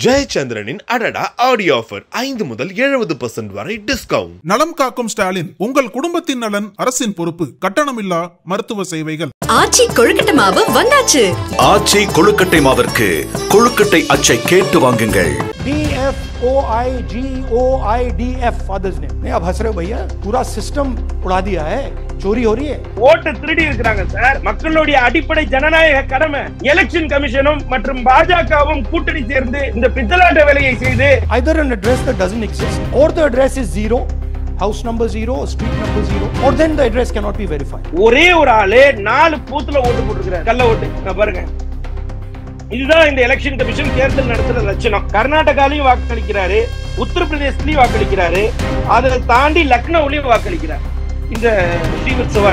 ஜெயச்சந்திரனின் அடடா audio offer 5 முதல் 70% வரை டிஸ்கவுண்ட். நலம் காக்கும் ஸ்டாலின், உங்கள் குடும்பத்தின் நலன் அரசின் பொறுப்பு. கட்டணமில்லா மருத்துவ சேவைகள். ஆச்சி கொழுக்கட்டை மாவு வந்தாச்சு. ஆச்சி கொழுக்கட்டை மாவிற்கு கொழுக்கட்டை அச்சை கேட்டு வாங்குங்கள். DFOIGOIDF फादर्स ने नहीं अब हंस रहे हो भैया, पूरा सिस्टम उड़ा दिया है, चोरी हो रही है. ஓட்டு திருடி இருக்காங்க சார். மக்களுடைய அடிப்படை ஜனநாயக கடமை. எலெக்ஷன் கமிஷனும் மற்றும் பாஜகவும் கூட்டணி சேர்ந்து இந்த பித்தலாட்ட வேலையை செய்து Either an address that doesn't exist or the address is zero, house number 0 or street number 0, or then the address cannot be verified. ஒரே ஒரு ஆளு 4 பூத்துல ஓட்டு போட்டுருக்காரு. கள்ள ஓட்டு. பாருங்க, இதுதான் இந்த எலெக்ஷன் கமிஷன் தேர்தல் நடத்துற லட்சணம். கர்நாடகாலையும் வாக்களிக்கிறாரு, உத்தரப்பிரதேசத்திலையும் வாக்களிக்கிறாரு, அதை தாண்டி லக்னோவிலையும் வாக்களிக்கிறார். இந்த ஸ்ரீவத்சவா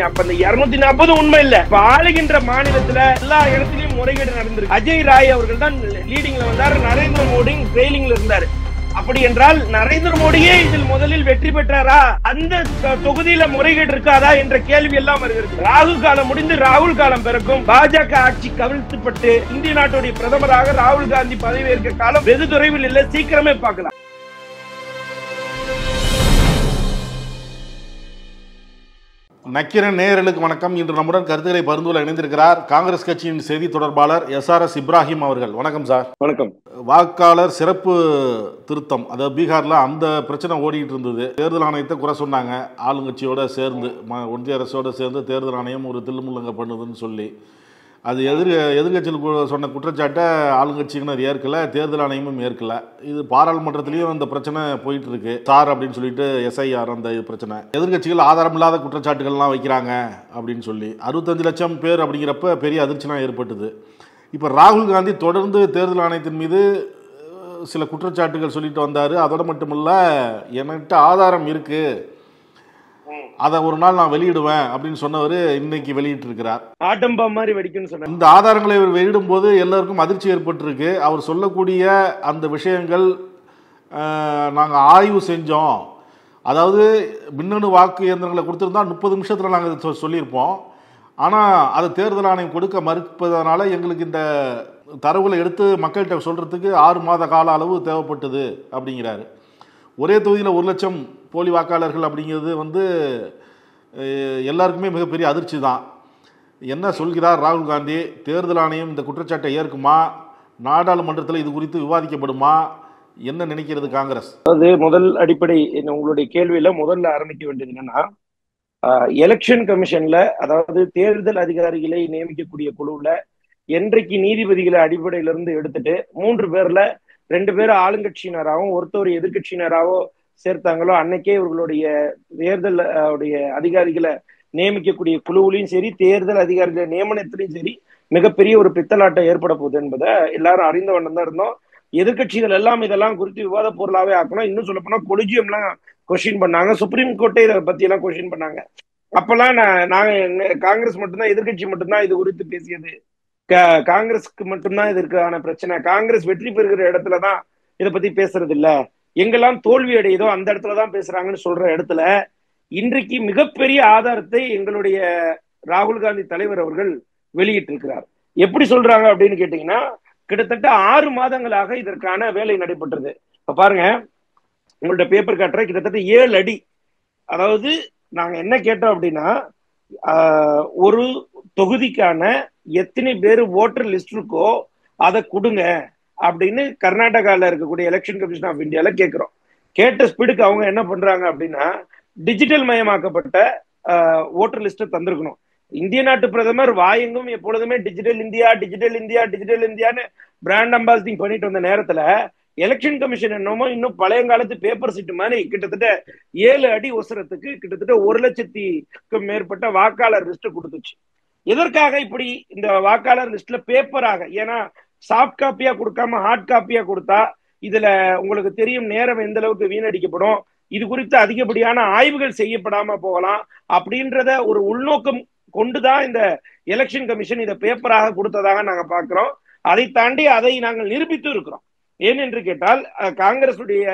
அப்ப இந்த 240 உண்மை இல்ல. ஆளுகின்ற மாநிலத்துல எல்லா இடத்திலையும் முறைகேடு நடந்திருக்கு. அஜய் ராய் அவர்கள் தான் லீடிங்ல வந்தார், நரேந்திர மோடி ட்ரெயிலிங்ல இருந்தாரு. அப்படி என்றால் நரேந்திர மோடியே இதில் முதலில் வெற்றி பெற்றாரா? அந்த தொகுதியில முறைகேடு இருக்காதா என்ற கேள்வி எல்லாம் வருகிறது. ராகுல் காலம் முடிந்து ராகுல் காலம் பிறக்கும். பாஜக ஆட்சி கவிழ்த்துப்பட்டு இந்திய நாட்டுடைய பிரதமராக ராகுல் காந்தி பதவியேற்க காலம் வெகு தொலைவில் இல்லை, சீக்கிரமே பார்க்கலாம். நக்கிரன் நேயர்களுக்கு வணக்கம். இன்று நம்முடன் கருத்துக்களை பரிந்துரை இணைந்திருக்கிறார் காங்கிரஸ் கட்சியின் செய்தி தொடர்பாளர் SRS இப்ராஹிம் அவர்கள். வணக்கம் சார். வணக்கம். வாக்காளர் சிறப்பு திருத்தம், அதாவது பீகார்ல அந்த பிரச்சனை ஓடிட்டு இருந்தது. தேர்தல் ஆணையத்தை குறை சொன்னாங்க, ஆளுங்கட்சியோட சேர்ந்து ஒன்றிய அரசோட சேர்ந்து தேர்தல் ஆணையம் ஒரு தில்லுமுல்லுங்க பண்ணுதுன்னு சொல்லி. அது எதிர்கட்சியில் சொன்ன குற்றச்சாட்டை ஆளுங்கட்சியினர் ஏற்கல, தேர்தல் ஆணையமும் ஏற்கல. இது பாராளுமன்றத்திலையும் அந்த பிரச்சனை போயிட்டு இருக்கு. சார் அப்படின்னு சொல்லிட்டு SIR அந்த பிரச்சனை, எதிர்கட்சிகள் ஆதாரம் இல்லாத குற்றச்சாட்டுகள்லாம் வைக்கிறாங்க அப்படின்னு சொல்லி 65 லட்சம் பேர் அப்படிங்கிறப்ப பெரிய அதிர்ச்சிலாம் ஏற்பட்டது. இப்போ ராகுல் காந்தி தொடர்ந்து தேர்தல் ஆணையத்தின் மீது சில குற்றச்சாட்டுகள் சொல்லிட்டு வந்தார். அதோட மட்டுமில்ல, என்கிட்ட ஆதாரம் இருக்கு, அதை ஒரு நாள் நான் வெளியிடுவேன் அப்படின்னு சொன்னவர் இன்னைக்கு வெளியிட்டு இருக்கிறார். ஆட்டம்பா மாதிரி வெடிக்கும்னு சொன்னார். இந்த ஆதாரங்களை இவர் வெளியிடும் போது எல்லாருக்கும் அதிர்ச்சி ஏற்பட்டிருக்கு. அவர் சொல்லக்கூடிய அந்த விஷயங்கள் நாங்கள் ஆய்வு செஞ்சோம், அதாவது மின்னணு வாக்கு இயந்திரங்களை கொடுத்துருந்தா 30 நிமிஷத்தில் நாங்கள் சொல்லியிருப்போம். ஆனால் அதை தேர்தல் ஆணையம் கொடுக்க மறுப்பதனால எங்களுக்கு இந்த தரவுகளை எடுத்து மக்கள்கிட்ட சொல்கிறதுக்கு 6 மாத கால அளவு தேவைப்பட்டது அப்படிங்கிறாரு. ஒரே தொகுதியில் 1 லட்சம் போலி வாக்காளர்கள் அப்படிங்கிறது எல்லாருக்குமே மிகப்பெரிய அதிர்ச்சி தான். என்ன சொல்கிறார் ராகுல் காந்தி? தேர்தல் ஆணையம் இந்த குற்றச்சாட்டை ஏற்குமா? நாடாளுமன்றத்தில் இது குறித்து விவாதிக்கப்படுமா? என்ன நினைக்கிறது காங்கிரஸ்? அது முதல் அடிப்படை உங்களுடைய கேள்வியில முதல்ல ஆரம்பிக்க வேண்டியது என்னன்னா, எலெக்ஷன் கமிஷன்ல, அதாவது தேர்தல் அதிகாரிகளை நியமிக்கக்கூடிய குழுவுல என்றைக்கு நீதிபதிகளை அடிப்படையிலிருந்து எடுத்துட்டு 3 பேர்ல 2 பேர் ஆளுங்கட்சியினராகவும் ஒருத்தர் எதிர்கட்சியினராகவும் சேர்த்தாங்களோ அன்னைக்கே இவர்களுடைய தேர்தல் அதிகாரிகளை நியமிக்கக்கூடிய குழுவிலையும் சரி, தேர்தல் அதிகாரிகளை நியமனத்திலையும் சரி மிகப்பெரிய ஒரு பித்தலாட்டம் ஏற்பட போகுது என்பதை எல்லாரும் அறிந்த வண்ணம் தான் இருந்தோம். எதிர்கட்சிகள் எல்லாம் இதெல்லாம் குறித்து விவாத பொருளாவே ஆக்கணும். இன்னும் சொல்ல போனா கொலிஜியம் எல்லாம் கொஸ்டின் பண்ணாங்க, சுப்ரீம் கோர்ட்டே இதை பத்தி எல்லாம் கொஸ்டின் பண்ணாங்க. அப்பெல்லாம் நாங்க காங்கிரஸ் மட்டும்தான், எதிர்கட்சி மட்டும்தான் இது குறித்து பேசியது. காங்கிரஸ்க்கு மட்டும்தான் இதற்கான பிரச்சனை. காங்கிரஸ் வெற்றி பெறுகிற இடத்துலதான் இதை பத்தி பேசுறது இல்ல, எங்கெல்லாம் தோல்வி அடையுதோ அந்த இடத்துலதான் பேசுறாங்கன்னு சொல்ற இடத்துல இன்றைக்கு மிகப்பெரிய ஆதாரத்தை எங்களுடைய ராகுல் காந்தி தலைவர் அவர்கள் வெளியிட்டு இருக்கிறார். எப்படி சொல்றாங்க அப்படின்னு கேட்டீங்கன்னா, கிட்டத்தட்ட 6 மாதங்களாக இதற்கான வேலை நடைபெற்றது. இப்ப பாருங்க, உங்கள்ட்ட பேப்பர் காட்டுற கிட்டத்தட்ட 7 அடி. அதாவது நாங்க என்ன கேட்டோம் அப்படின்னா, ஒரு தொகுதிக்கான எத்தனை பேர் ஓட்டர் லிஸ்ட் இருக்கோ அதை கொடுங்க அப்படின்னு கர்நாடகாவில் இருக்கக்கூடிய எலெக்ஷன் கமிஷன் ஆஃப் இந்தியால கேட்கிறோம். கேட்ட ஸ்பீடுக்கு அவங்க என்ன பண்றாங்க அப்படின்னா, டிஜிட்டல் மயமாக்கப்பட்ட ஓட்டர் லிஸ்ட்டை தந்திருக்கணும். இந்திய நாட்டு பிரதமர் வாயெங்கும் எப்பொழுதுமே digital India digital India digital இந்தியான்னு பிராண்ட் அம்பாசிடிங் பண்ணிட்டு வந்த நேரத்துல எலெக்ஷன் கமிஷன் என்னமோ இன்னும் பழைய காலத்து பேப்பர் சீட்டு மாதிரி கிட்டத்தட்ட 7 அடி ஒசரத்துக்கு கிட்டத்தட்ட 1 லட்சத்துக்கும் மேற்பட்ட வாக்காளர் லிஸ்ட் கொடுத்துச்சு. எதற்காக இப்படி இந்த வாக்காளர் லிஸ்ட்ல பேப்பராக? ஏன்னா சாஃப்ட் காப்பியா கொடுக்காம ஹார்ட் காப்பியா கொடுத்தா இதுல உங்களுக்கு தெரியும் நேரம் எந்த அளவுக்கு வீணடிக்கப்படும், இது குறித்து அதிகப்படியான ஆய்வுகள் செய்யப்படாம போகலாம் அப்படின்றத ஒரு உள்நோக்கம் கொண்டுதான் இந்த எலெக்ஷன் கமிஷன் இதை பேப்பராக கொடுத்ததாக நாங்க பாக்குறோம். அதை தாண்டி அதை நாங்கள் நிரூபித்து இருக்கிறோம். ஏனென்று கேட்டால், காங்கிரசுடைய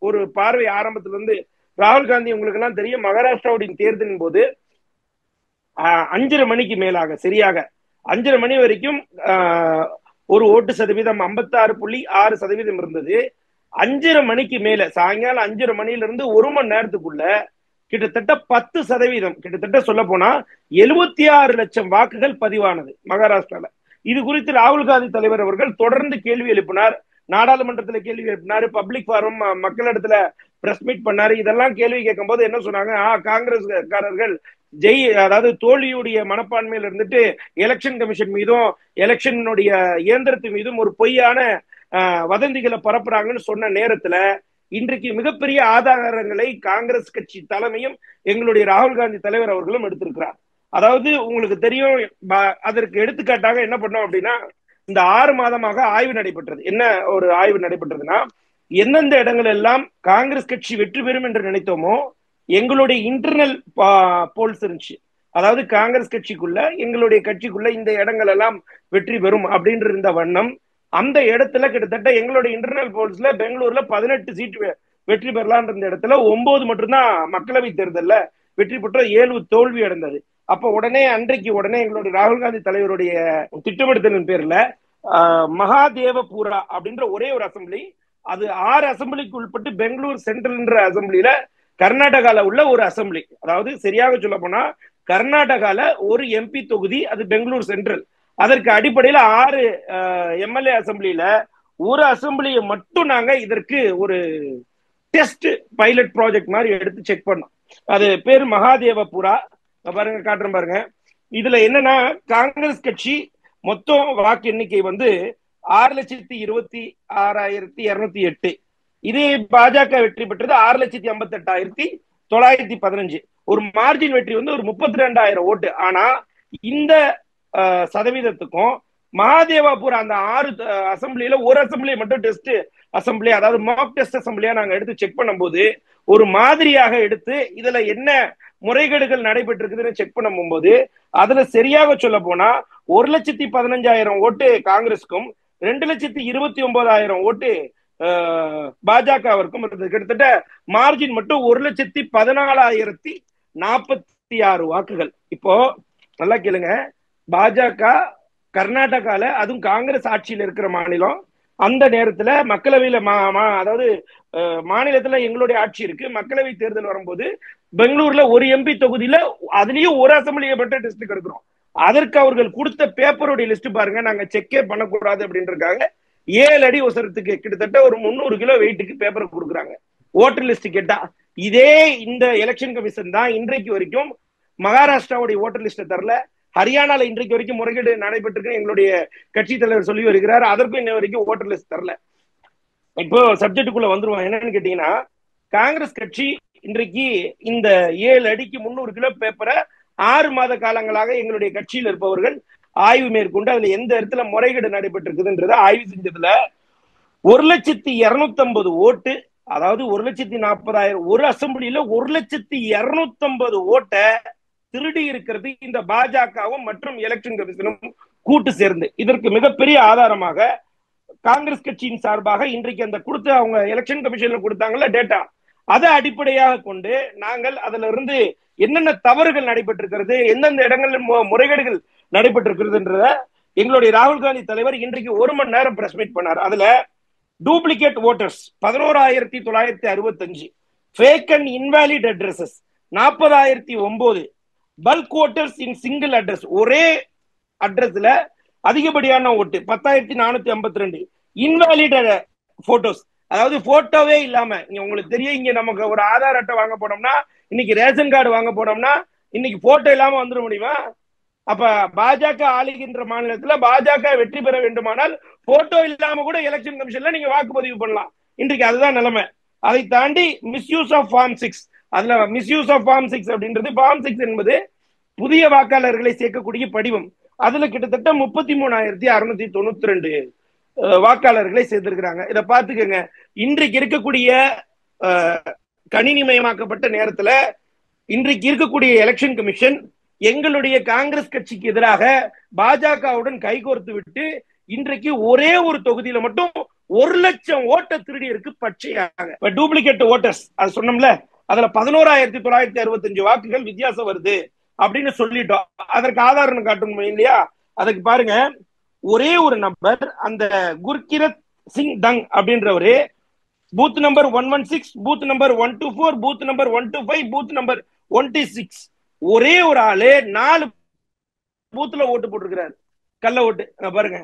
ஒரு பார்வை ஆரம்பத்திலிருந்து, ராகுல் காந்தி உங்களுக்கு எல்லாம் தெரியும், மகாராஷ்டிராவுடைய தேர்தலின் போது 5:30 மணிக்கு மேலாக, சரியாக 5:30 மணி வரைக்கும் ஒரு ஓட்டு சதவீதம் 56.6% இருந்தது. 5:30 மணிக்கு மேல, சாயங்காலம் 5:30 மணில இருந்து 1 மணி நேரத்துக்குள்ள கிட்டத்தட்ட 10%, கிட்டத்தட்ட சொல்ல போனா 76 லட்சம் வாக்குகள் பதிவானது மகாராஷ்டிரால. இது குறித்து ராகுல் காந்தி தலைவர் அவர்கள் தொடர்ந்து கேள்வி எழுப்பினார். நாடாளுமன்றத்துல கேள்வி எழுப்பினாரு, பப்ளிக் ஃபாரம் மக்களிடத்துல பிரஸ் மீட் பண்ணாரு. இதெல்லாம் கேள்வி கேட்கும் போது என்ன சொன்னாங்க, காங்கிரஸ்காரர்கள் அதாவது தோல்வியுடைய மனப்பான்மையில இருந்துட்டு எலெக்ஷன் கமிஷன் மீதும் எலெக்ஷனுடைய இயந்திரத்து மீதும் ஒரு பொய்யான வதந்திகளை பரப்புறாங்கன்னு சொன்ன நேரத்துல இன்றைக்கு மிகப்பெரிய ஆதாரங்களை காங்கிரஸ் கட்சி தலைமையும் எங்களுடைய ராகுல் காந்தி தலைவர் அவர்களும் எடுத்திருக்கிறார். அதாவது உங்களுக்கு தெரியும், அதற்கு எடுத்துக்காட்டாக என்ன பண்ணோம் அப்படின்னா, இந்த 6 மாதமாக ஆய்வு நடைபெற்றது. என்ன ஒரு ஆய்வு நடைபெற்றதுன்னா, எந்தெந்த இடங்கள் எல்லாம் காங்கிரஸ் கட்சி வெற்றி பெறும் என்று நினைத்தோமோ எங்களுடைய இன்டர்னல் போல்ஸ் இருந்துச்சு. அதாவது காங்கிரஸ் கட்சிக்குள்ள எங்களுடைய கட்சிக்குள்ள இந்த இடங்கள் எல்லாம் வெற்றி பெறும் அப்படின்ற இருந்த வண்ணம் அந்த இடத்துல கிட்டத்தட்ட எங்களுடைய இன்டர்னல் போல்ஸ்ல பெங்களூர்ல 18 சீட் வெற்றி பெறலாம் இருந்த இடத்துல 9 மட்டும்தான் மக்களவை தேர்தல்ல வெற்றி பெற்ற, 7 தோல்வி அடைந்தது. அப்ப உடனே எங்களுடைய ராகுல் காந்தி தலைவருடைய திட்டமிடுதலின் பேர்ல மகாதேவபுரா அப்படின்ற ஒரே ஒரு அசம்பிளி, அது 6 அசம்பிளிக்கு உட்பட்டு பெங்களூர் சென்ட்ரல்ன்ற அசம்பிளில கர்நாடகால உள்ள ஒரு அசம்பிளி, அதாவது சரியாக சொல்ல போனா கர்நாடகால ஒரு எம்பி தொகுதி, அது பெங்களூர் சென்ட்ரல். அதற்கு அடிப்படையில 6 எம்எல்ஏ அசம்பிளியில ஒரு அசம்பிளியை மட்டும் நாங்க இதற்கு ஒரு டெஸ்ட் பைலட் ப்ராஜெக்ட் மாதிரி எடுத்து செக் பண்ணோம். அது பேரு மகாதேவபுரா. பாருங்க, காட்டுறேன் பாருங்க. இதுல என்னன்னா, காங்கிரஸ் கட்சி மொத்தம் வாக்கு எண்ணிக்கை 6,26,208. இதே பாஜக வெற்றி பெற்றது 6,58,915. ஒரு மார்ஜின் வெற்றி ஒரு 32,000 ஓட்டு. ஆனா இந்த சதவீதத்துக்கும் மகாதேவபுரா அந்த 6 அசம்பிளியில ஒரு அசம்பிளியை மட்டும் டெஸ்ட் அசம்பிளி, அதாவது மாக் டெஸ்ட் அசம்பிளியா நாங்க எடுத்து செக் பண்ணும்போது ஒரு மாதிரியாக எடுத்து இதுல என்ன முறைகேடுகள் நடைபெற்றிருக்குதுன்னு செக் பண்ணும்போது அதுல சரியாக சொல்ல போனா 1,15,000 ஓட்டு காங்கிரஸுக்கும் 2,29,000 ஓட்டு பாஜகவிற்கும் இருந்தது. கிட்டத்தட்ட மார்ஜின் மட்டும் 1,14,046 வாக்குகள். இப்போ நல்லா கேளுங்க, பாஜக கர்நாடகால, அதுவும் காங்கிரஸ் ஆட்சியில் இருக்கிற மாநிலம், அந்த நேரத்துல மக்களவையில அதாவது மாநிலத்துல எங்களுடைய ஆட்சி இருக்கு. மக்களவை தேர்தல் வரும்போது பெங்களூர்ல ஒரு எம்பி தொகுதியில அதுலயும் ஒரு அசம்பிளியை மட்டும் டெஸ்ட் எடுக்கிறோம். அதற்கு அவர்கள் கொடுத்த பேப்பருடைய லிஸ்ட் பாருங்க, நாங்க செக்கே பண்ணக்கூடாது அப்படின்றதுக்காக 7 அடி உசரத்துக்கு கிட்டத்தட்ட ஒரு 300 கிலோ வெயிட்டுக்கு பேப்பர் கொடுக்குறாங்க. ஓட்டர் லிஸ்ட் கேட்டா இதே இந்த எலெக்ஷன் கமிஷன் தான் இன்றைக்கு வரைக்கும் மகாராஷ்டிராவுடைய ஓட்டர் லிஸ்ட தரல. ஹரியானால இன்றைக்கு வரைக்கும் முறைகேடு நடைபெற்றிருக்கு எங்களுடைய கட்சி தலைவர் சொல்லி வருகிறார். அதற்கும் இன்ன வரைக்கும் ஓட்டர் லிஸ்ட் தரல. இப்போ சப்ஜெக்டுக்குள்ள வந்துருவோம். என்னன்னு கேட்டீங்கன்னா, காங்கிரஸ் கட்சி இன்றைக்கு இந்த 7 அடிக்கு 300 கிலோ பேப்பரை 6 மாத காலங்களாக எங்களுடைய கட்சியில் இருப்பவர்கள் ஆய்வு மேற்கொண்டு அதுல எந்த இடத்துல முறைகேடு நடைபெற்றிருக்குதுன்றத ஆய்வு செஞ்சதுல 1,250 ஓட்டு, அதாவது 1,40,000 ஒரு அசம்பிளியில 1,250 ஓட்டை திருடி இருக்கிறது இந்த பாஜகவும் மற்றும் எலெக்ஷன் கமிஷனும் கூட்டு சேர்ந்து. இதற்கு மிகப்பெரிய ஆதாரமாக காங்கிரஸ் கட்சியின் சார்பாக இன்றைக்கு அந்த கொடுத்த அவங்க எலெக்ஷன் கமிஷன்ல கொடுத்தாங்கல்ல டேட்டா, அதை அடிப்படையாக கொண்டு நாங்கள் அதுல இருந்து என்னென்ன தவறுகள் நடைபெற்றிருக்கிறது, எந்தெந்த இடங்களில் முறைகேடுகள் நடைபெற்றிருக்கிறதுன்றத எங்களுடைய ராகுல் காந்தி தலைவர் இன்றைக்கு 1 மணி நேரம் பிரஸ் மீட் பண்ணார். அதுல duplicate voters 11,965, fake and invalid addresses 40,009, bulk voters in single address, ஒரே அட்ரஸ்ல அதிகப்படியான ஓட்டு 10,452, இன்வாலிட் போட்டோஸ், அதாவது போட்டோவே இல்லாம, உங்களுக்கு தெரியும் இங்க நமக்கு ஒரு ஆதார் அட்டை வாங்க போனோம்னா, இன்னைக்கு ரேஷன் கார்டு வாங்க போனோம்னா இன்னைக்கு போட்டோ இல்லாம வந்துட முடியுமா? அப்ப பாஜக ஆளுகின்ற மாநிலத்துல பாஜக வெற்றி பெற வேண்டுமானால் போட்டோ இல்லாம கூட எலெக்ஷன் கமிஷன்ல நீங்க வாக்குப்பதிவு பண்ணலாம். இன்றைக்கு அதுதான் நிலைமை. அதை தாண்டி மிஸ்யூஸ் ஆஃப் ஃபார்ம் 6, அதுல மிஸ்யூஸ் ஆஃப் ஃபார்ம் 6 அப்படின்றது, ஃபார்ம் 6 என்பது புதிய வாக்காளர்களை சேர்க்கக்கூடிய படிவம். அதுல கிட்டத்தட்ட 33,692 வாக்காளர்களை சேர்த்திருக்கிறாங்க. இதை பார்த்துக்கங்க. இன்றைக்கு இருக்கக்கூடிய கணினிமயமாக்கப்பட்ட நேரத்துல இன்றைக்கு இருக்கக்கூடிய எலெக்ஷன் கமிஷன் எங்களுடைய காங்கிரஸ் கட்சிக்கு எதிராக பாஜகவுடன் கைகோர்த்து விட்டு இன்றைக்கு ஒரே ஒரு தொகுதியில மட்டும் 1,00,000 ஓட்டை திருடி இருக்கு பச்சையாக. டூப்ளிகேட் ஓட்டர்ஸ் அது சொன்னோம்ல, அதுல 11,965 வாக்குகள் வித்தியாசம் வருது அப்படின்னு சொல்லிட்டோம். அதற்கு ஆதாரம் காட்டணும் இல்லையா? அதுக்கு பாருங்க, ஒரே ஒரு நம்பர் அந்த குர்கிரத் சிங் தங் அப்படின்றவரு booth number 116, booth number 124, booth number 125, booth number 126, ஒரே ஒரு ஆளு 4 பூத்துல ஓட்டு போட்டிருக்கிறாரு, கள்ள ஓட்டு. பாருங்க,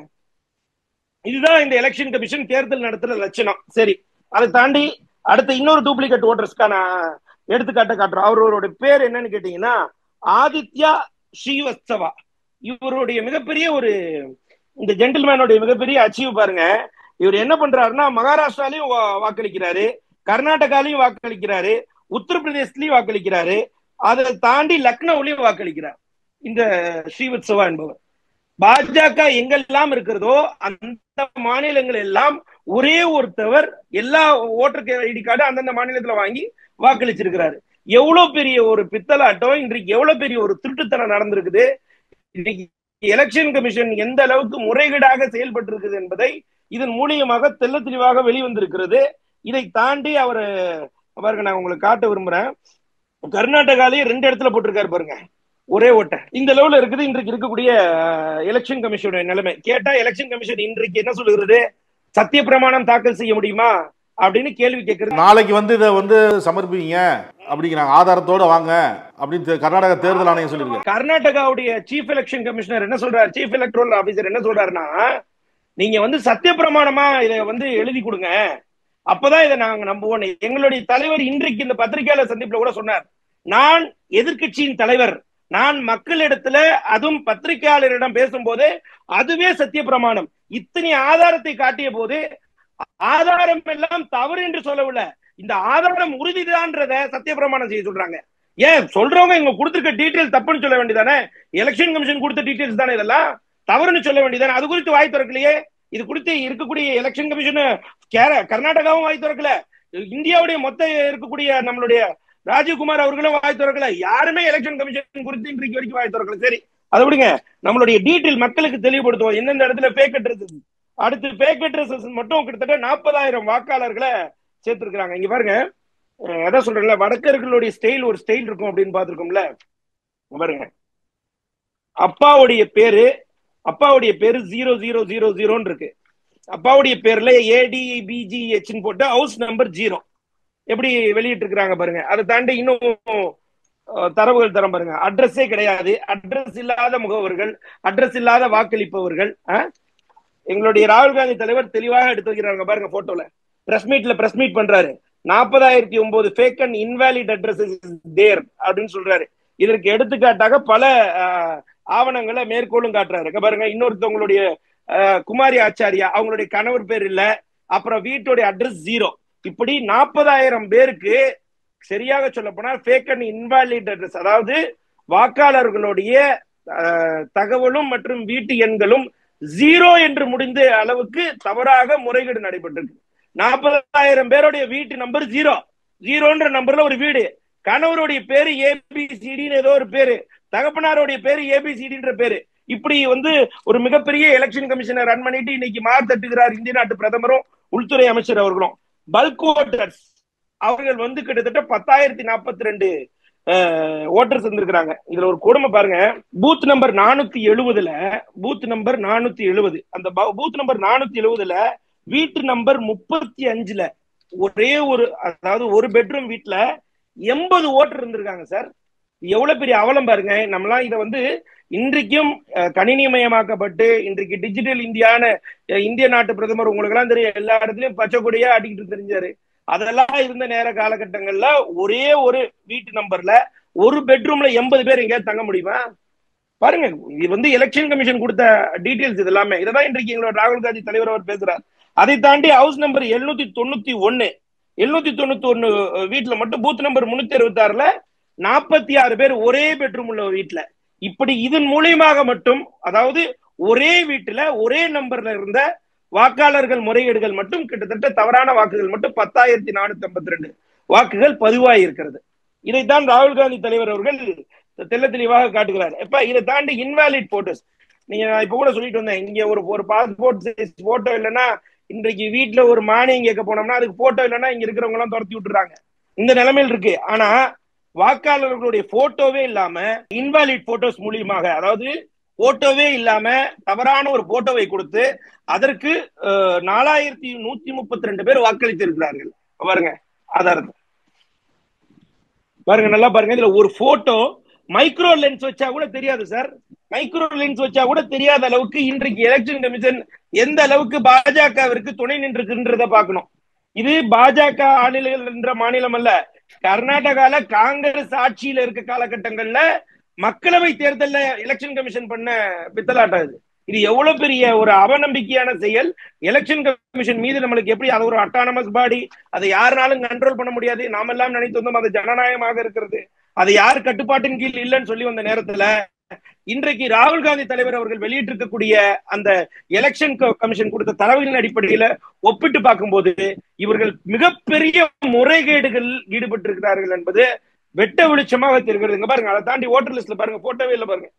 இதுதான் இந்த எலெக்ஷன் கமிஷன் தேர்தல் நடத்துற லட்சணம். சரி, அதை தாண்டி அடுத்த இன்னொரு டூப்ளிகேட் ஓட்டர்ஸ்க்கான எடுத்துக்காட்ட காட்டுறோம். அவரோட பேர் என்னன்னு கேட்டீங்கன்னா ஆதித்யா ஸ்ரீவத்சவா. இவருடைய மிகப்பெரிய ஒரு இந்த ஜென்டில்மேனுடைய மிகப்பெரிய அச்சீவ் பாருங்க. இவர் என்ன பண்றாருன்னா மகாராஷ்டிராலையும் வாக்களிக்கிறாரு, கர்நாடகாலையும் வாக்களிக்கிறாரு, உத்தரப்பிரதேசத்திலையும் வாக்களிக்கிறாரு, அதை தாண்டி லக்னோவிலையும் வாக்களிக்கிறார். இந்த ஸ்ரீவத்சவா என்பவர் பாஜக எங்கெல்லாம் இருக்கிறதோ அந்த மாநிலங்கள் எல்லாம் ஒரே ஒருத்தவர் எல்லா ஓட்டர் ஐடி கார்டு அந்தந்த மாநிலத்துல வாங்கி வாக்களிச்சிருக்கிறாரு. எவ்வளவு பெரிய ஒரு பித்தலாட்டம், இன்றைக்கு எவ்வளவு பெரிய ஒரு திருட்டுத்தனம் நடந்திருக்குது. இன்னைக்கு எலெக்ஷன் கமிஷன் எந்த அளவுக்கு முறைகேடாக செயல்பட்டு இருக்குது என்பதை இதன் மூலியமாக தெல்ல தெளிவாக வெளிவந்திருக்கிறது. இதை தாண்டி அவருக்கு நான் உங்களுக்கு காட்ட விரும்புறேன். கர்நாடகாலேயே 2 இடத்துல போட்டிருக்காரு பாருங்க, ஒரே ஓட்ட. இந்த லெவல்ல இருக்குது இன்றைக்கு இருக்கக்கூடிய எலெக்ஷன் கமிஷனுடைய நிலைமை. கேட்டா எலெக்ஷன் கமிஷன் இன்றைக்கு என்ன சொல்லுகிறது, சத்திய பிரமாணம் தாக்கல் செய்ய முடியுமா அப்படின்னு கேள்வி கேட்கறது. நாளைக்கு இதை சமர்ப்பிங்க அப்படிங்கிறாங்க, ஆதாரத்தோட வாங்க அப்படின்னு கர்நாடக தேர்தல் ஆணையம் சொல்லியிருக்கு. கர்நாடகாவுடைய சீஃப் எலெக்ஷன் கமிஷனர் என்ன சொல்றாரு, சீஃப் எலக்ட்ரல் ஆபீசர் என்ன சொல்றாருன்னா, நீங்க சத்திய பிரமாணமா இதை எழுதி கொடுங்க, அப்பதான் இதை நாங்க நம்புவோம். எங்களுடைய தலைவர் இன்றைக்கு இந்த பத்திரிகையாளர் சந்திப்புல கூட சொன்னார், நான் எதிர்கட்சியின் தலைவர், நான் மக்களிடத்துல அதுவும் பத்திரிகையாளரிடம் பேசும்போது அதுவே சத்திய பிரமாணம். இத்தனை ஆதாரத்தை காட்டிய போது ஆதாரம் எல்லாம் தவறு என்று சொல்லவில்லை, இந்த ஆதாரம் உறுதிதான்றத சத்திய பிரமாணம் செய்ய சொல்றாங்க. ஏன் சொல்றவங்க இவங்க கொடுத்திருக்க டீடைல் தப்புன்னு சொல்ல வேண்டியதானே? எலெக்ஷன் கமிஷன் கொடுத்த டீடைல்ஸ் தானே இதெல்லாம், தவறுன்னு சொல்ல வேண்டியதானே? அது குறித்து வாய் திறக்கலையே. இது குறித்து இருக்கக்கூடிய எலெக்ஷன் கமிஷன் கர்நாடகாவும் வாய் திறக்கல, இந்தியாவுடைய மொத்த இருக்கக்கூடிய நம்மளுடைய ராஜீவ்குமார் அவர்களும் வாய் திறக்கல, யாருமே எலெக்ஷன் கமிஷன் குறித்து இன்றைக்கு வரைக்கும் வாய் திறக்கல. சரி, அதை விடுங்க, நம்மளுடைய டீடைல் மக்களுக்கு தெளிவுபடுத்துவோம் எந்தெந்த இடத்துல ஃபேக் அட்ரஸ். அடுத்து ஃபேக் அட்ரஸ் மட்டும் கிட்டத்தட்ட 40,000 வாக்காளர்களை சேர்த்திருக்கிறாங்க. இங்க பாருங்க, அதான் சொல்றேன்ல, வடக்கர்களுடைய ஸ்டைல் ஒரு ஸ்டைல் இருக்கும் அப்படின்னு பாத்துருக்கோம்ல. பாருங்க, அப்பாவுடைய பேரு 0000 இருக்கு. அப்பாவுடைய பேர்ல ADBGH போட்டு ஹவுஸ் நம்பர் 0 எப்படி வெளியிட்டு இருக்கிறாங்க பாருங்க. அதை தாண்டி இன்னும் தரவுகள் தரம் பாருங்க. அட்ரஸே கிடையாது, அட்ரஸ் இல்லாத முகவர்கள், அட்ரஸ் இல்லாத வாக்களிப்பவர்கள். எங்களுடைய ராகுல் காந்தி தலைவர் தெளிவாக எடுத்து வைக்கிறாங்க பாருங்க. போட்டோல பிரஸ் மீட் பண்றாரு, 40,009 ஃபேக் அண்ட் இன்வாலிட் அட்ரஸஸ் தேர் அப்படின்னு சொல்றாரு. இதற்கு எடுத்துக்காட்டாக பல ஆவணங்களை மேற்கோளும் காட்டுறாரு பாருங்க. இன்னொருத்தவங்களுடைய குமாரி ஆச்சாரியா, அவங்களுடைய கணவர் பேர் இல்ல, அப்புறம் வீட்டுடைய அட்ரஸ் 0. இப்படி 40,000 பேருக்கு சரியாக சொல்ல போனால் ஃபேக் அண்ட் இன்வாலிட் அட்ரஸ், அதாவது வாக்காளர்களுடைய தகவலும் மற்றும் வீட்டு எண்களும் 0 என்று முடிந்த அளவுக்கு தவறாக முறைகேடு நடைபெற்றிருக்கு. 40,000 பேருடைய வீட்டு நம்பர் 0ன்ற நம்பர்ல ஒரு வீடு, கணவருடைய பேரு ABCDன்னு ஏதோ ஒரு பேரு, தகப்பனாருடைய பேரு ABCDன்ற பேரு. இப்படி ஒரு மிகப்பெரிய எலெக்ஷன் கமிஷனை ரன் பண்ணிட்டு இன்னைக்கு மார்த்தட்டுகிறார் இந்திய நாட்டு பிரதமரும் உள்துறை அமைச்சர் அவர்களும். பல்க் ஓட்டர்ஸ் அவர்கள் கிட்டத்தட்ட 10,042 ஓட்டர்ஸ் இருந்திருக்கிறாங்க. இதுல ஒரு கொடுமை பாருங்க, பூத் நம்பர் 470 அந்த பூத் நம்பர் 470 வீட்டு நம்பர் 35 ஒரே அதாவது ஒரு பெட்ரூம் வீட்டுல 80 ஓட்டர் இருந்திருக்காங்க சார். எவ்வளவு பெரிய அவலம் பாருங்க. நம்மளாம் இதை இன்றைக்கும் கணினிமயமாக்கப்பட்டு இன்றைக்கு டிஜிட்டல் இந்திய நாட்டு பிரதமர் உங்களுக்கு எல்லாம் தெரியும், எல்லா இடத்துலயும் பச்சை கொடியா அடிக்கிட்டு தெரிஞ்சாரு. அதெல்லாம் இருந்த நேர காலகட்டங்கள்ல ஒரே ஒரு வீட்டு நம்பர்ல ஒரு பெட்ரூம்ல 80 பேர் எங்கேயாவது தங்க முடியுமா பாருங்க. இது எலெக்ஷன் கமிஷன் கொடுத்த டீடைல்ஸ் இது எல்லாமே. இதான் இன்றைக்கு எங்களோட ராகுல் காந்தி தலைவர் அவர் பேசுறார். அதை தாண்டி ஹவுஸ் நம்பர் 791 வீட்டுல மட்டும் பூத் நம்பர் 366ல 46 பேர் ஒரே பெட்ரூம் உள்ள வீட்டுல. இப்படி இதன் மூலியமாக மட்டும், அதாவது ஒரே வீட்டுல ஒரே நம்பர்ல இருந்த வாக்காளர்கள் முறைகேடுகள் மட்டும் கிட்டத்தட்ட தவறான வாக்குகள் மட்டும் 10,452 வாக்குகள் பதிவாகி இருக்கிறது. இதைத்தான் ராகுல் காந்தி தலைவர் அவர்கள் தெல்ல தெளிவாக காட்டுகிறார். இப்ப இதை தாண்டி இன்வாலிட் போட்டோஸ், நீங்க இப்ப கூட சொல்லிட்டு வந்தேன், இங்க ஒரு பாஸ்போர்ட் சைஸ் போட்டோ இல்லைன்னா இன்றைக்கு வீட்டுல ஒரு மானியம் கேட்க போனோம்னா அதுக்கு போட்டோ இல்லைன்னா இங்க இருக்கிறவங்க எல்லாம் துரத்தி விட்டுறாங்க. இந்த நிலைமையில் இருக்கு. ஆனா வாக்காளர்களுடைய போட்டோவே இல்லாம இன்வாலிட் போட்டோஸ் மூலியமாக, அதாவது போட்டோவே இல்லாம தவறான ஒரு போட்டோவை கொடுத்து அதற்கு 4132 பேர் வாக்களித்திருக்கிறார்கள். பாருங்க ஆதாரத்தை பாருங்க, நல்லா பாருங்க. இதுல ஒரு போட்டோ மைக்ரோ லென்ஸ் வச்சா கூட தெரியாது சார். மைக்ரோ லென்ஸ் வச்சா கூட தெரியாத அளவுக்கு இன்றைக்கு எலெக்ஷன் கமிஷன் எந்த அளவுக்கு பாஜகவிற்கு துணை நின்றுன்றத பார்க்கணும். இது பாஜக ஆளுநர்கள் என்ற மாநிலம் அல்ல. கர்நாடகால காங்கிரஸ் ஆட்சியில இருக்க காலகட்டங்கள்ல மக்களவை தேர்தல்ல எலெக்ஷன் கமிஷன் பண்ண பித்தலாட்டம் இது. இது எவ்வளவு பெரிய ஒரு அவநம்பிக்கையான செயல். எலெக்ஷன் கமிஷன் மீது நம்மளுக்கு எப்படி அது ஒரு அட்டானமஸ் பாடி, அதை யாருனாலும் கண்ட்ரோல் பண்ண முடியாது. நாம எல்லாம் நினைத்து வந்தோம் அது ஜனநாயகமாக இருக்கிறது, அது யார் கட்டுப்பாட்டின் கீழ் இல்லைன்னு சொல்லி வந்த நேரத்துல இன்றைக்கு ராகுல் காந்தி தலைவர் அவர்கள் வெளியிட்டிருக்கக்கூடிய அந்த எலெக்ஷன் கமிஷன் கொடுத்த தரவின் அடிப்படையில ஒப்பிட்டு பார்க்கும்போது இவர்கள் மிகப்பெரிய முறைகேடுகள் ஈடுபட்டிருக்கிறார்கள் என்பது வெட்ட வெளிச்சமாக தெரிகிறது. பாருங்க, அதை தாண்டி ஓட்டர் லிஸ்ட்ல பாருங்க, போட்டோவே இல்லை பாருங்க,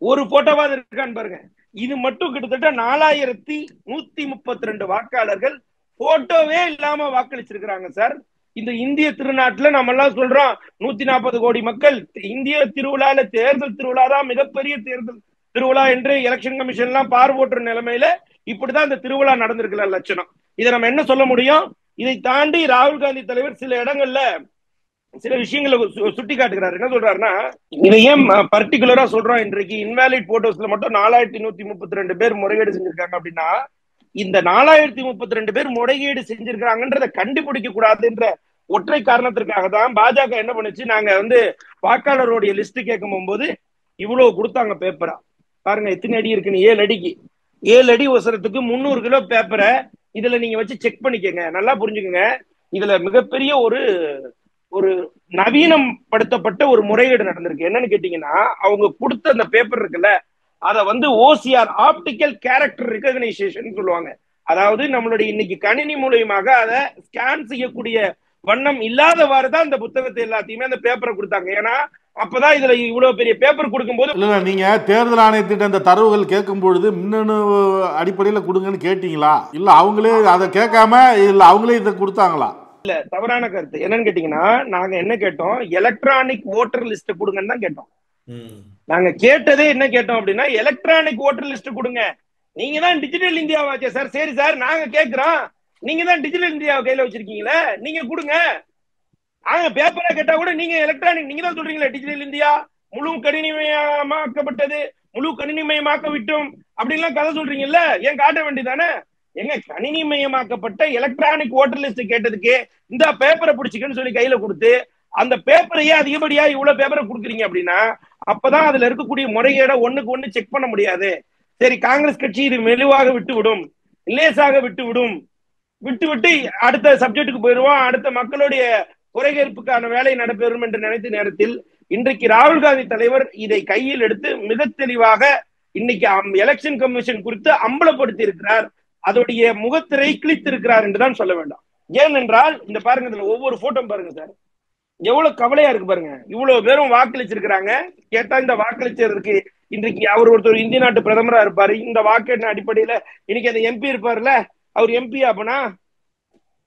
ஒரு போட்டோவாது இருக்கான்னு பாருங்க. இது மட்டும் கிட்டத்தட்ட 4132 வாக்காளர்கள் போட்டோவே இல்லாம வாக்களிச்சிருக்கிறாங்க சார். இந்த இந்திய திருநாட்டுல நம்ம எல்லாம் சொல்றோம் 140 கோடி மக்கள், இந்திய திருவிழால தேர்தல் திருவிழா தான் மிகப்பெரிய தேர்தல் திருவிழா என்று எலெக்ஷன் கமிஷன் எல்லாம் பார்வோட்டுற நிலைமையில இப்படிதான் இந்த திருவிழா நடந்திருக்கல லட்சணம். இதை நம்ம என்ன சொல்ல முடியும்? இதை தாண்டி ராகுல் காந்தி தலைவர் சில இடங்கள்ல சில விஷயங்களை சுட்டி காட்டுகிறார். என்ன சொல்றாருன்னா, இதை ஏன் பர்டிகுலரா சொல்றோம், இன்றைக்கு இன்வாலிட் போட்டோஸ்ல மட்டும் 4132 பேர் முறைகேடு செஞ்சிருக்காங்க அப்படின்னா, இந்த 4032 பேர் முறைகேடு செஞ்சிருக்காங்கன்றத கண்டுபிடிக்க கூடாதுன்ற ஒற்றை காரணத்திற்காக தான் பாஜக என்ன பண்ணுச்சு, நாங்க வாக்காளருடைய லிஸ்ட் கேட்கும் போகும்போது இவ்வளவு கொடுத்தாங்க பேப்பரா. பாருங்க எத்தனை அடி இருக்குன்னு, 7 அடிக்கு 7 அடி ஒசரத்துக்கு 300 கிலோ பேப்பரை இதுல நீங்க வச்சு செக் பண்ணிக்கங்க. நல்லா புரிஞ்சுக்கங்க, இதுல மிகப்பெரிய ஒரு நவீனம் படுத்தப்பட்ட ஒரு முறைகேடு நடந்திருக்கு. என்னன்னு கேட்டீங்கன்னா, அவங்க கொடுத்த அந்த பேப்பர் இருக்குல்ல, அத ஓசிஆர் ஆப்டிக்கல் கேரக்டர் ரெகக்னைசேஷன் சொல்லுவாங்க. அதாவது நம்மளுடைய இன்னைக்கு கணினி மூலியமாக அதை ஸ்கேன் செய்யக்கூடிய வண்ணம் இல்லாதவாறு தான் இந்த புத்தகத்தை எல்லாத்தையுமே அந்த பேப்பரை கொடுத்தாங்க. ஏன்னா அப்பதான் இதுல இவ்வளவு பெரிய பேப்பர் கொடுக்கும் போது இல்ல, நீங்க தேர்தல் ஆணையத்திட்ட அந்த தரவுகள் கேட்கும் பொழுது மின்னணு அடிப்படையில கொடுங்கன்னு கேட்டீங்களா, இல்ல அவங்களே அதை கேட்காம இல்ல அவங்களே இதை கொடுத்தாங்களா? இல்ல, தவறான கருத்து. என்னன்னு கேட்டீங்கன்னா, நாங்க என்ன கேட்டோம், எலக்ட்ரானிக் ஓட்டர் லிஸ்ட் கொடுங்கன்னு தான் கேட்டோம். நாங்க கேட்டதே என்ன கேட்டோம் அப்படின்னா, எலக்ட்ரானிக் ஓட்டர் லிஸ்ட் கொடுங்க, நீங்க தான் டிஜிட்டல் இந்தியாவாச்சே சார். சரி சார், நாங்க கேட்கிறோம், நீங்க தான் டிஜிட்டல் இந்தியாவை கையில வச்சிருக்கீங்களே, நீங்க கொடுங்க. நாங்க பேப்பரா கேட்டா கூட நீங்க எலக்ட்ரானிக், நீங்க தான் சொல்றீங்களா டிஜிட்டல் இந்தியா முழு கணினிமயமாக்கப்பட்டது, முழு கணினிமயமாக்க விட்டோம் அப்படின்லாம் கதை சொல்றீங்கல்ல, ஏன் காட்ட வேண்டியதானே? எங்க கணினிமயமாக்கப்பட்ட எலக்ட்ரானிக் ஓட்டர் லிஸ்ட் கேட்டதுக்கு இந்த பேப்பரை பிடிச்சிக்கன்னு சொல்லி கையில கொடுத்து அந்த பேப்பரையே அதிகப்படியா இவ்வளவு பேப்பரை கொடுக்குறீங்க அப்படின்னா, அப்பதான் அதுல இருக்கக்கூடிய முறைகேட ஒண்ணுக்கு ஒண்ணு செக் பண்ண முடியாது. சரி, காங்கிரஸ் கட்சி இது மெதுவாக விட்டுவிடும், லேசாக விட்டுவிடும், விட்டு அடுத்த சப்ஜெக்டுக்கு போயிடுவோம், அடுத்த மக்களுடைய குறைகேற்புக்கான வேலை நடைபெறும் என்று நினைத்த நேரத்தில் இன்றைக்கு ராகுல் காந்தி தலைவர் இதை கையில் எடுத்து மிக தெளிவாக இன்னைக்கு எலெக்ஷன் கமிஷன் குறித்து அம்பலப்படுத்தி இருக்கிறார். அதோடைய முகத்திரை கிழித்திருக்கிறார் என்றுதான் சொல்ல வேண்டாம். ஏனென்றால் இந்த பாருங்க, இதுல ஒவ்வொரு போட்டோ பாருங்க சார், எவ்வளவு கவலையா இருக்கு பாருங்க. இவ்வளவு பேரும் வாக்களிச்சிருக்கிறாங்க. கேட்டா இந்த வாக்களிச்சதுக்கு இன்றைக்கு அவர் ஒருத்தர் இந்திய நாட்டு பிரதமரா இருப்பாரு, இந்த வாக்கு அடிப்படையில இன்னைக்கு அந்த எம்பி இருப்பாருல்ல, அவர் எம்பி அப்பனா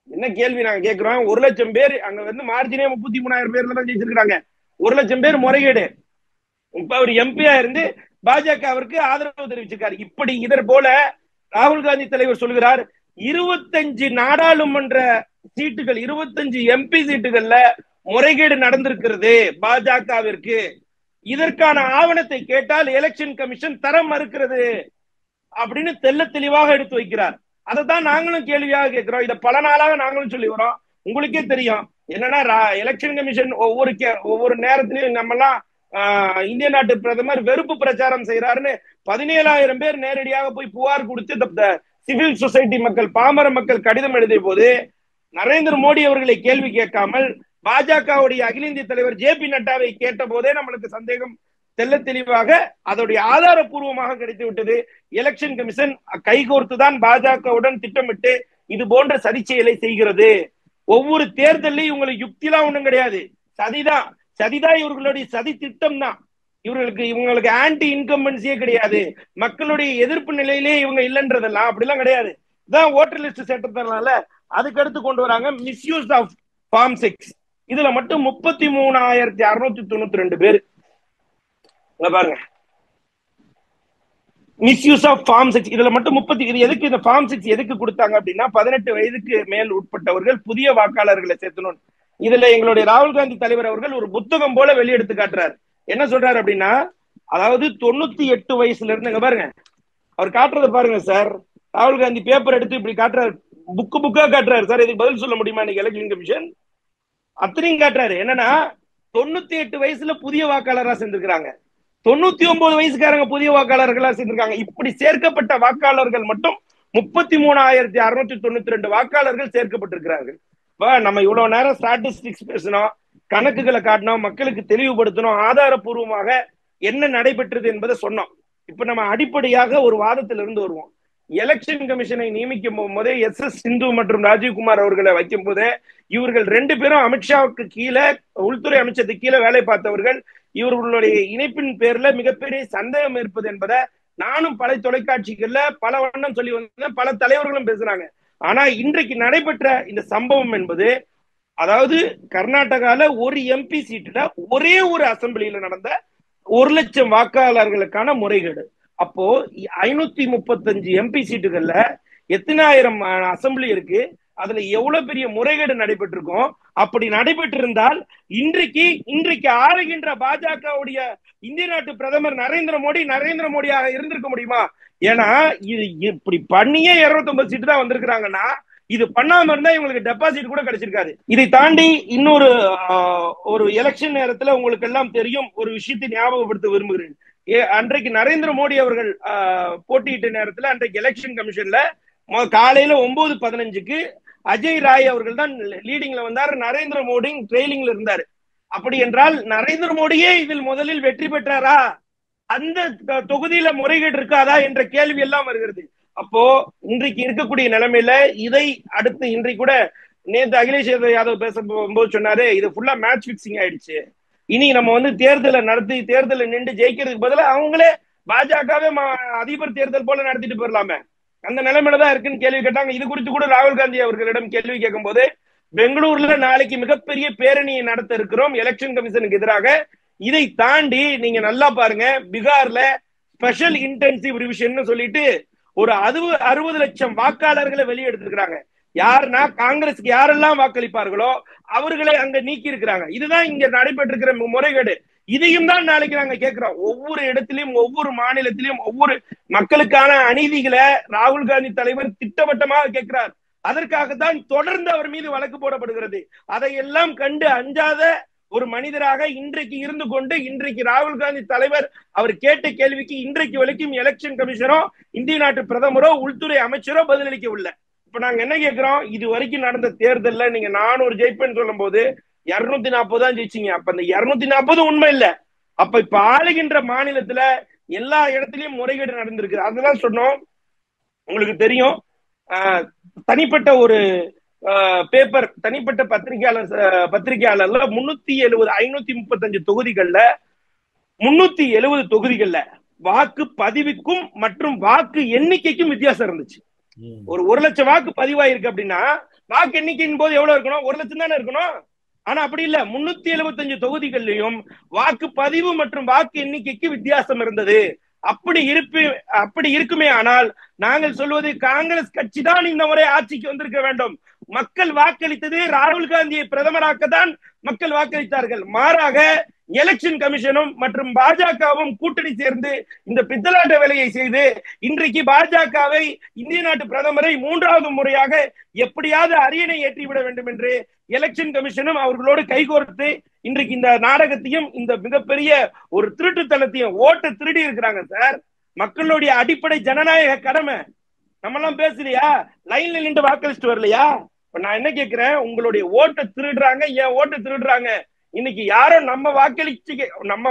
என்ன கேள்வி நாங்க கேட்கிறோம். 1 லட்சம் பேர் அங்க மார்ஜினே 33,000 பேர்ல தான் ஜெயிச்சிருக்காங்க. 1 லட்சம் பேர் முறைகேடு. இப்ப அவர் எம்பியா இருந்து பாஜக அவருக்கு ஆதரவு தெரிவிச்சிருக்காரு. இப்படி இதர் போல ராகுல் காந்தி தலைவர் சொல்கிறார், 25 நாடாளுமன்ற சீட்டுகள், 25 எம்பி சீட்டுகள்ல முறைகேடு நடந்திருக்கிறது பாஜகவிற்கு. இதற்கான ஆவணத்தை கேட்டால் எலெக்ஷன் கமிஷன் தரம் மறுக்கிறது அப்படின்னு தெல்ல தெளிவாக எடுத்து வைக்கிறார். அதை தான் நாங்களும் கேள்வியாக கேட்கிறோம். இதை பல நாளாக நாங்களும் சொல்லி வரோம். உங்களுக்கே தெரியும் என்னன்னா, எலெக்ஷன் கமிஷன் ஒவ்வொரு நேரத்திலையும் நம்மெல்லாம் இந்திய நாட்டு பிரதமர் வெறுப்பு பிரச்சாரம் செய்யறாருன்னு 17,000 பேர் நேரடியாக போய் புகார் கொடுத்து சிவில் சொசைட்டி மக்கள், பாமர மக்கள் கடிதம் எழுதிய போது நரேந்திர மோடி அவர்களை கேள்வி கேட்காமல் பாஜகவுடைய அகில இந்திய தலைவர் JP நட்டாவை கேட்ட போதே நம்மளுக்கு சந்தேகம் தெல்ல தெளிவாக அதோடைய ஆதாரப்பூர்வமாக கிடைத்து விட்டது. எலெக்ஷன் கமிஷன் கைகோர்த்துதான் பாஜகவுடன் திட்டமிட்டு இது போன்ற சதி செயலை செய்கிறது. ஒவ்வொரு தேர்தலையும் இவங்களுக்கு யுக்திலாம் ஒண்ணும் கிடையாது, சதிதான் இவர்களுடைய சதி திட்டம் தான். இவங்களுக்கு ஆன்டி இன்கம்பன்சியே கிடையாது, மக்களுடைய எதிர்ப்பு நிலையிலே இவங்க இல்லைன்றதெல்லாம் அப்படிலாம் கிடையாது. இதான் ஓட்டர் லிஸ்ட் சட்டத்தினால அதுக்கு அடுத்து கொண்டு வராங்க மிஸ்யூஸ் ஆஃப் ஃபார்ம் 6. இதுல மட்டும் 33,692 பேர் பாருங்க. மிஸ்யூஸ் ஆஃப் ஃபார்ம் 6 இதுல மட்டும் 30 இது எதுக்கு இந்த ஃபார்ம் 6 எதுக்கு கொடுத்தாங்க அப்படின்னா 18 வயதுக்கு மேல் உட்பட்டவர்கள் புதிய வாக்காளர்களை சேர்த்தணும். இதுல எங்களுடைய ராகுல் காந்தி தலைவர் அவர்கள் ஒரு புத்தகம் போல வெளியெடுத்து காட்டுறாரு. என்ன சொல்றாரு அப்படின்னா, அதாவது 98 வயசுல இருந்து பாருங்க, அவர் காட்டுறத பாருங்க சார். ராகுல் காந்தி பேப்பர் எடுத்து இப்படி காட்டுறாரு, புக்கா காட்டுறாரு சார். இதுக்கு பதில் சொல்ல முடியுமா இன்னைக்கு எலெக்ஷன் கமிஷன்? அத்தனையும் காட்டுறாரு. என்னன்னா 98 வயசுல புதிய வாக்காளரா சேர்ந்திருக்கிறாங்க, 99 வயசுக்காரங்க புதிய வாக்காளர்களா சேர்ந்திருக்காங்க. இப்படி சேர்க்கப்பட்ட வாக்காளர்கள் மட்டும் 33,692 வாக்காளர்கள் சேர்க்கப்பட்டிருக்கிறார்கள். நம்ம இவ்வளவு நேரம் ஸ்டாட்டிஸ்டிக்ஸ் பேசணும், கணக்குகளை காட்டணும், மக்களுக்கு தெளிவுபடுத்தணும், ஆதாரப்பூர்வமாக என்ன நடைபெற்றது என்பதை சொன்னோம். இப்ப நம்ம அடிப்படையாக ஒரு வாதத்திலிருந்து வருவோம். எலெக்ஷன் கமிஷனை நியமிக்கும் போதே SS சிந்து மற்றும் ராஜீவ்குமார் அவர்களை வைக்கும் போதே இவர்கள் 2 பேரும் அமித்ஷாவுக்கு கீழே, உள்துறை அமைச்சருக்கு கீழே வேலை பார்த்தவர்கள். இவர்களுடைய இணைப்பின் பேர்ல மிகப்பெரிய சந்தேகம் இருப்பது என்பதை நானும் பல தொலைக்காட்சிகள்ல பல வண்ணம் சொல்லி வந்தேன், பல தலைவர்களும் பேசுறாங்க. ஆனா இன்றைக்கு நடைபெற்ற இந்த சம்பவம் என்பது, அதாவது கர்நாடகால ஒரு MP சீட்டுல ஒரே ஒரு அசம்பிளியில நடந்த 1,00,000 வாக்காளர்களுக்கான முறைகேடு. அப்போ 535 MP சீட்டுகள்ல எத்தனாயிரம் அசம்பிளி இருக்கு, அதுல எவ்வளவு பெரிய முறைகேடு நடைபெற்றிருக்கும். அப்படி நடைபெற்றிருந்தால் இன்றைக்கு ஆளுகின்ற பாஜகவுடைய இந்திய நாட்டு பிரதமர் நரேந்திர மோடியாக இருந்திருக்க முடியுமா? ஏன்னா இது இப்படி பண்ணியே 250 சீட்டு தான் வந்திருக்கிறாங்கன்னா, இது பண்ணாம இருந்தா இவங்களுக்கு டெபாசிட் கூட கிடைச்சிருக்காது. இதை தாண்டி இன்னொரு ஒரு எலெக்ஷன் நேரத்துல உங்களுக்கு எல்லாம் தெரியும் ஒரு விஷயத்தை ஞாபகப்படுத்த விரும்புகிறேன். அன்றைக்கு நரேந்திர மோடி அவர்கள் போட்டியிட்ட நேரத்துல அன்றைக்கு எலெக்ஷன் கமிஷன்ல காலையில 9:15க்கு அஜய் ராய் அவர்கள் தான் லீடிங்ல வந்தார், நரேந்திர மோடி ட்ரெயிலிங்ல இருந்தாரு. அப்படி என்றால் நரேந்திர மோடியே இதில் முதலில் வெற்றி பெற்றாரா, அந்த தொகுதியில முறைகேடு இருக்காதா என்ற கேள்வி எல்லாம் வருகிறது. அப்போ இன்றைக்கு இருக்கக்கூடிய நிலைமையில இதை அடுத்து இன்றைக்கு கூட நேற்று அகிலேஷ் யாதவ் பேசும்போது சொன்னாரு, இது ஃபுல்லா மேட்ச் பிக்சிங் ஆயிடுச்சு, இனி நம்ம தேர்தலை நடத்தி தேர்தலை நின்று ஜெயிக்கிறதுக்கு பதிலா அவங்களே பாஜகவே அதிபர் தேர்தல் போல நடத்திட்டு போயிடலாமே, அந்த நிலைமையில தான் இருக்குன்னு கேள்வி கேட்டாங்க. இது குறித்து கூட ராகுல் காந்தி அவர்களிடம் கேள்வி கேட்கும் போது, பெங்களூர்ல நாளைக்கு மிகப்பெரிய பேரணியை நடத்த இருக்கிறோம் எலெக்ஷன் கமிஷனுக்கு எதிராக. இதை தாண்டி நீங்க நல்லா பாருங்க, பீகார்ல ஸ்பெஷல் இன்டென்சிவ் ரிவிஷன் சொல்லிட்டு ஒரு 60 லட்சம் வாக்காளர்களை வெளியெடுத்திருக்கிறாங்க. யாருன்னா காங்கிரஸ்க்கு யாரெல்லாம் வாக்களிப்பார்களோ அவர்களை அங்க நீக்கி இருக்கிறாங்க. இதுதான் இங்க நடைபெற்றிருக்கிற முறைகேடு. இதையும் தான் நாளைக்கு நாங்க கேட்கிறோம். ஒவ்வொரு இடத்திலும் ஒவ்வொரு மாநிலத்திலும் ஒவ்வொரு மக்களுக்கான அநீதிகளை ராகுல் காந்தி தலைவர் திட்டவட்டமாக கேட்கிறார். அதற்காகத்தான் தொடர்ந்து அவர் மீது வழக்கு போடப்படுகிறது. அதையெல்லாம் கண்டு அஞ்சாத ஒரு மனிதராக இன்றைக்கு இருந்து கொண்டு இன்றைக்கு ராகுல் காந்தி தலைவர் அவர் கேட்ட கேள்விக்கு இன்றைக்கு வரைக்கும் எலெக்ஷன் கமிஷனோ இந்திய நாட்டு பிரதமரோ உள்துறை அமைச்சரோ பதிலளிக்கவில்லை. இப்ப நாங்க என்ன கேட்கிறோம், இது வரைக்கும் நடந்த தேர்தல்ல நீங்க 400 ஜெயிப்பேன்னு சொல்லும் போது 240 தான் ஜெயிச்சீங்க. அப்ப அந்த 240 உண்மை இல்ல. அப்ப இப்ப ஆளுகின்ற மாநிலத்துல எல்லா இடத்திலயும் முறைகேடு நடந்திருக்கு. அதுதான் சொன்னோம். உங்களுக்கு தெரியும், தனிப்பட்ட ஒரு பேப்பர், தனிப்பட்ட பத்திரிகையாளர்ல 535 தொகுதிகள்ல 370 தொகுதிகள்ல வாக்கு பதிவுக்கும் மற்றும் வாக்கு எண்ணிக்கைக்கும் வித்தியாசம் இருந்துச்சு. ஒரு 1,00,000 வாக்கு பதிவாயிருக்கு அப்படின்னா வாக்கு எண்ணிக்கையின் போது எவ்வளவு இருக்கணும், 1,00,000 தானே இருக்கணும். ஆனா அப்படி இல்ல, 375 தொகுதிகளிலும் வாக்கு பதிவு மற்றும் வாக்கு எண்ணிக்கைக்கு வித்தியாசம் இருந்தது. அப்படி இருக்குமே ஆனால் நாங்கள் சொல்வது, காங்கிரஸ் கட்சி தான் இந்த முறை ஆட்சிக்கு வந்திருக்க வேண்டும். மக்கள் வாக்களித்தது ராகுல் காந்தியை பிரதமராக்கத்தான் மக்கள் வாக்களித்தார்கள். மாறாக எலெக்ஷன் கமிஷனும் மற்றும் பாஜகவும் கூட்டணி சேர்ந்து இந்த பித்தலாட்ட வேலையை செய்து இன்றைக்கு பாஜகவை இந்திய நாட்டு பிரதமரை 3வது முறையாக எப்படியாவது அரியணை ஏற்றிவிட வேண்டும் என்று எலெக்ஷன் கமிஷனும் அவர்களோடு கைகோர்த்து இன்றைக்கு இந்த நாடகத்தையும் இந்த மிகப்பெரிய ஒரு திருட்டுத்தனத்தையும் ஓட்டு திருடி இருக்கிறாங்க சார். மக்களுடைய அடிப்படை ஜனநாயக கடமை. நம்ம எல்லாம் பேசலையா, லைன்ல நின்று வாக்களிச்சுட்டு வரலையா? நான் என்ன கேட்கிறேன், உங்களுடைய ஓட்டை திருடுறாங்க, ஏன் ஓட்டை திருடுறாங்க? இன்னைக்கு யாரோ நம்ம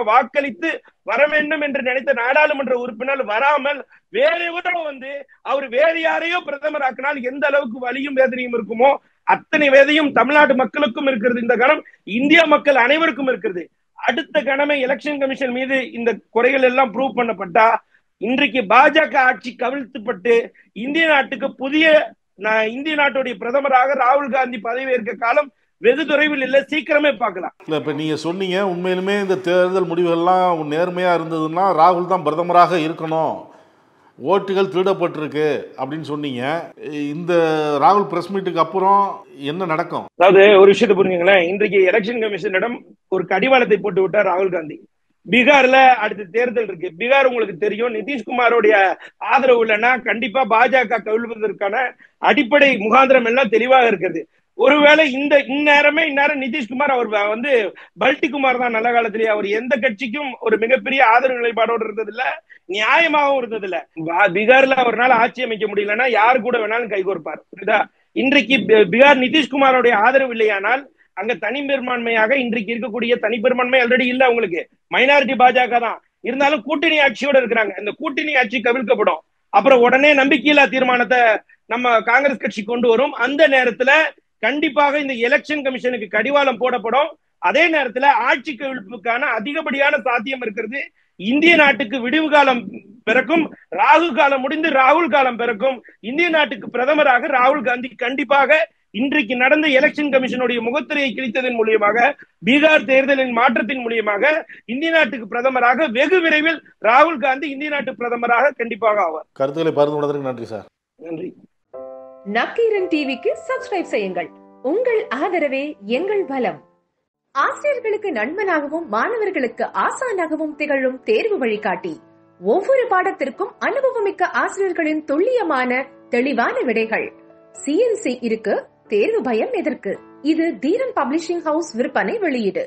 வாக்களித்து வர வேண்டும் என்று நினைத்த நாடாளுமன்ற உறுப்பினர் வராமல் வேற எவரோ அவர் வேற யாரையோ பிரதமர் ஆக்கினால் எந்த அளவுக்கு வலியும் வேதனையும் இருக்குமோ அத்தனை வேதையும் தமிழ்நாட்டு மக்களுக்கும் இருக்கிறது. இந்த கணம் இந்திய மக்கள் அனைவருக்கும் இருக்கிறது. அடுத்த கணமே எலெக்ஷன் கமிஷன் மீது இந்த குறைகள் எல்லாம் ப்ரூவ் பண்ணப்பட்டா இன்றைக்கு பாஜக ஆட்சி கவிழ்த்துப்பட்டு இந்திய நாட்டுக்கு இந்திய நாட்டுடைய பிரதமராக ராகுல் காந்தி பதவியேற்க காலம் வெகு தொலைவில் இல்லை, சீக்கிரமே பார்க்கலாம். இல்ல, இப்ப நீங்க சொன்னீங்க உண்மையிலுமே இந்த தேர்தல் முடிவுகள்லாம் நேர்மையா இருந்ததுன்னா ராகுல் தான் பிரதமராக இருக்கணும், ஓட்டுகள் திருடப்பட்டிருக்கு அப்படின்னு சொன்னீங்க. இந்த ராகுல் பிரஸ் மீட்டுக்கு அப்புறம் என்ன நடக்கும்? அதாவது ஒரு விஷயத்தை புரிஞ்சுங்களேன். இன்றைக்கு எலெக்ஷன் கமிஷனிடம் ஒரு கடிவாளத்தை போட்டு விட்டார் ராகுல் காந்தி. பீகார்ல அடுத்த தேர்தல் இருக்கு. பீகார் உங்களுக்கு தெரியும், நிதிஷ்குமாரோடைய ஆதரவு இல்லைன்னா கண்டிப்பா பாஜக கவிழ்வதற்கான அடிப்படை முகாந்திரம் எல்லாம் தெளிவாக இருக்கிறது. ஒருவேளை இந்நேரம் நிதிஷ்குமார் அவர் வந்து பல்டிகுமார் தான் நல்ல காலத்திலேயே அவர் எந்த கட்சிக்கும் ஒரு மிகப்பெரிய ஆதரவு நிலைப்பாடோடு இருந்ததில்ல, நியாயமாகவும் இருந்ததில்ல. பீகார்ல அவரால் ஆட்சி அமைக்க முடியலன்னா யாரு கூட வேணாலும் கைகோர்ப்பார். இன்றைக்கு பீகார் நிதிஷ்குமாரோடைய ஆதரவு இல்லையானால் அங்க தனிப்பெரும்பான்மையாக இன்றைக்கு இருக்கக்கூடிய தனிப்பெரும்பான்மை ஆல்ரெடி இல்ல, உங்களுக்கு மைனாரிட்டி பாஜக தான் இருந்தாலும் கூட்டணி ஆட்சியோட இருக்கிறாங்க. இந்த கூட்டணி ஆட்சி கவிழ்க்கப்படும். அப்புறம் உடனே நம்பிக்கையில்லா தீர்மானத்தை நம்ம காங்கிரஸ் கட்சி கொண்டு வரும். அந்த நேரத்துல கண்டிப்பாக இந்த எலெக்ஷன் கமிஷனுக்கு கடிவாளம் போடப்படும். அதே நேரத்துல ஆட்சி கவிழ்ப்புக்கான அதிகப்படியான சாத்தியம் இருக்கிறது. இந்திய நாட்டுக்கு விடிவு காலம் பிறக்கும், ராகு காலம் முடிந்து ராகுல் காலம் பிறக்கும். இந்திய நாட்டுக்கு பிரதமராக ராகுல் காந்தி கண்டிப்பாக இன்றைக்கு நடந்த எலெக்ஷன் கமிஷனுடைய முகத்திரையை கிழித்ததன் மூலியமாக, பீகார் தேர்தலின் மாற்றத்தின் மூலியமாக இந்திய நாட்டுக்கு பிரதமராக வெகு விரைவில் ராகுல் காந்தி இந்திய நாட்டு பிரதமராக கண்டிப்பாக ஆவார். கருத்துக்களை பகிர்ந்து கொண்டதற்கு நன்றி சார். நன்றி. நக்கீரன் டிவிக்கு சப்ஸ்கிரைப் செய்யுங்கள். உங்கள் ஆதரவே எங்கள் பலம். ஆசிரியர்களுக்கு நண்பனாகவும் மாணவர்களுக்கு ஆசானாகவும் திகழும் தேர்வு வழிகாட்டி. ஒவ்வொரு பாடத்திற்கும் அனுபவமிக்க ஆசிரியர்களின் துல்லியமான தெளிவான விடைகள். CNC இருக்கு, தேர்வு பயம் எதற்கு? இது தீரன் பப்ளிஷிங் ஹவுஸ் விற்பனை வெளியீடு.